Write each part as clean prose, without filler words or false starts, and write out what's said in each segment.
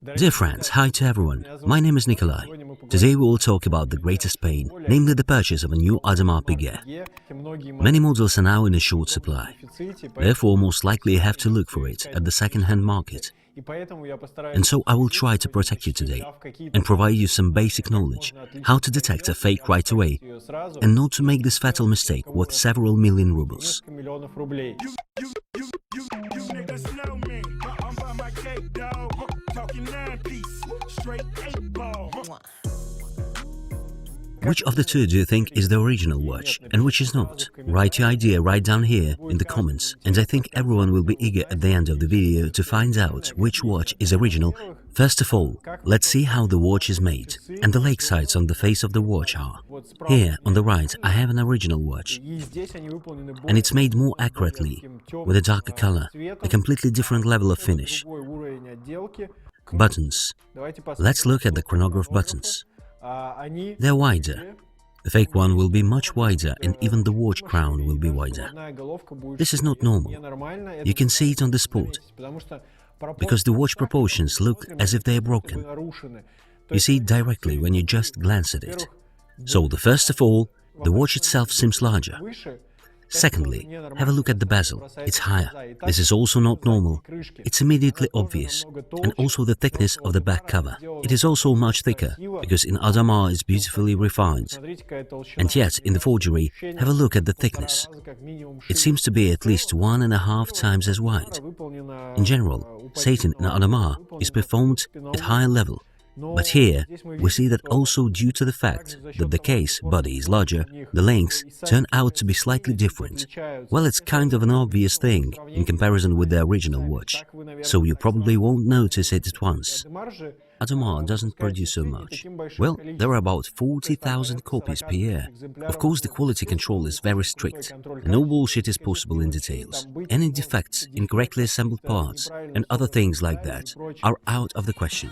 Dear friends, hi to everyone. My name is Nikolai. Today we will talk about the greatest pain, namely the purchase of a new Audemars Piguet. Many models are now in a short supply. Therefore, most likely you have to look for it at the second-hand market. And so I will try to protect you today and provide you some basic knowledge, how to detect a fake right away and not to make this fatal mistake worth several million rubles. Which of the two do you think is the original watch and which is not? Write your idea right down here in the comments, and I think everyone will be eager at the end of the video to find out which watch is original. First of all, let's see how the watch is made and the lake sites on the face of the watch are. Here on the right I have an original watch, and it's made more accurately, with a darker color, a completely different level of finish. Buttons. Let's look at the chronograph buttons. They're wider. The fake one will be much wider, and even the watch crown will be wider. This is not normal. You can see it on the spot, because the watch proportions look as if they are broken. You see it directly when you just glance at it. So, first of all, the watch itself seems larger. Secondly, have a look at the bezel. It's higher. This is also not normal. It's immediately obvious. And also the thickness of the back cover. It is also much thicker, because in Audemars it's beautifully refined. And yet, in the forgery, have a look at the thickness. It seems to be at least 1.5 times as wide. In general, satin in Audemars is performed at higher level. But here, we see that also due to the fact that the case body is larger, the links turn out to be slightly different. Well, it's kind of an obvious thing in comparison with the original watch, so you probably won't notice it at once. Audemars doesn't produce so much. Well, there are about 40,000 copies per year. Of course, the quality control is very strict, and no bullshit is possible in details. Any defects, incorrectly assembled parts, and other things like that are out of the question.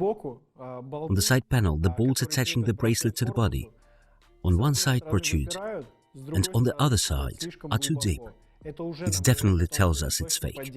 On the side panel, the bolts attaching the bracelet to the body on one side protrude, and on the other side are too deep. It definitely tells us it's fake.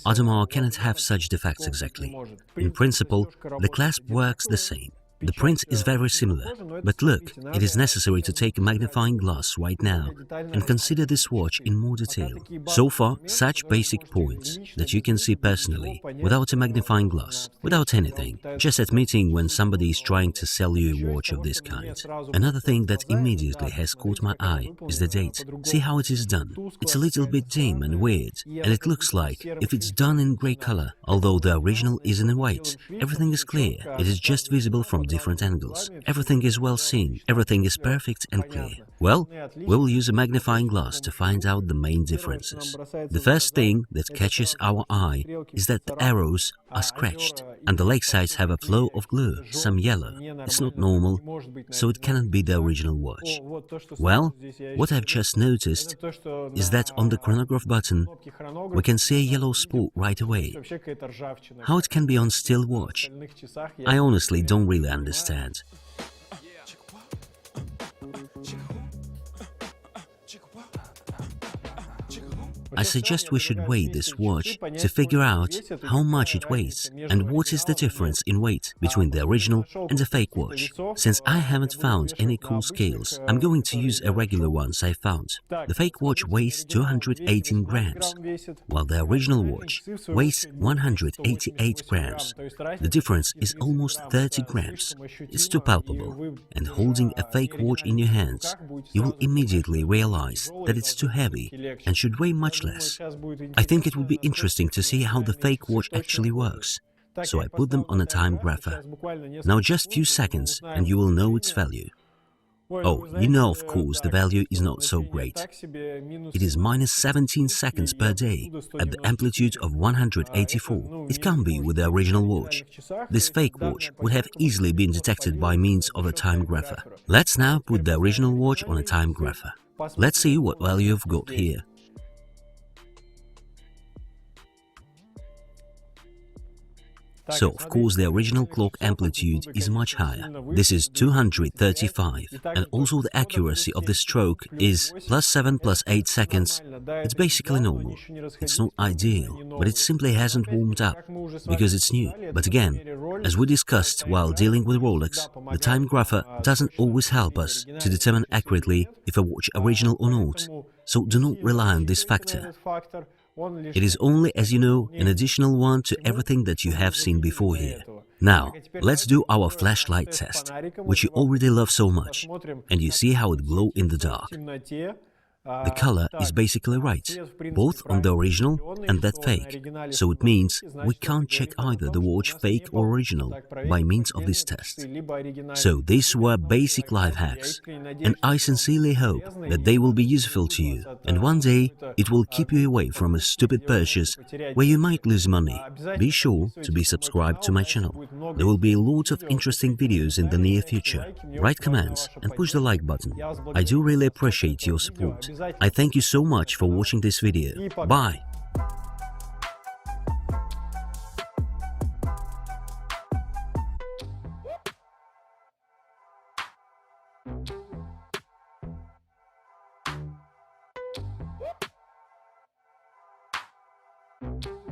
Audemars cannot have such defects exactly. In principle, the clasp works the same. The print is very similar, but look, it is necessary to take a magnifying glass right now and consider this watch in more detail. So far, such basic points that you can see personally, without a magnifying glass, without anything, just admitting when somebody is trying to sell you a watch of this kind. Another thing that immediately has caught my eye is the date. See how it is done. It's a little bit dim and weird, and it looks like if it's done in grey color, although the original is in white. Everything is clear, it is just visible from different angles. Everything is well seen, everything is perfect and clear. Well, we'll use a magnifying glass to find out the main differences. The first thing that catches our eye is that the arrows are scratched, and the leg sides have a flow of glue, some yellow. It's not normal, so it cannot be the original watch. Well, what I've just noticed is that on the chronograph button we can see a yellow spot right away. How it can be on still watch? I honestly don't really understand. I suggest we should weigh this watch to figure out how much it weighs and what is the difference in weight between the original and the fake watch. Since I haven't found any cool scales, I'm going to use a regular ones I found. The fake watch weighs 218 grams, while the original watch weighs 188 grams. The difference is almost 30 grams. It's too palpable, and holding a fake watch in your hands, you will immediately realize that it's too heavy and should weigh much less. I think it would be interesting to see how the fake watch actually works, so I put them on a time grapher. Now just few seconds and you will know its value. Oh, you know, of course, the value is not so great. It is minus 17 seconds per day at the amplitude of 184. It can't be with the original watch. This fake watch would have easily been detected by means of a time grapher. Let's now put the original watch on a time grapher. Let's see what value I've got here. So, of course, the original clock amplitude is much higher. This is 235, and also the accuracy of the stroke is +7 +8 seconds. It's basically normal. It's not ideal, but it simply hasn't warmed up, because it's new. But again, as we discussed while dealing with Rolex, the time grapher doesn't always help us to determine accurately if a watch original or not, so do not rely on this factor. It is only, as you know, an additional one to everything that you have seen before here. Now, let's do our flashlight test, which you already love so much, and you see how it glows in the dark. The color is basically right, both on the original and that fake, so it means we can't check either the watch fake or original by means of this test. So these were basic life hacks, and I sincerely hope that they will be useful to you, and one day it will keep you away from a stupid purchase where you might lose money. Be sure to be subscribed to my channel. There will be lots of interesting videos in the near future. Write comments and push the like button. I do really appreciate your support. I thank you so much for watching this video. Bye! Thank you.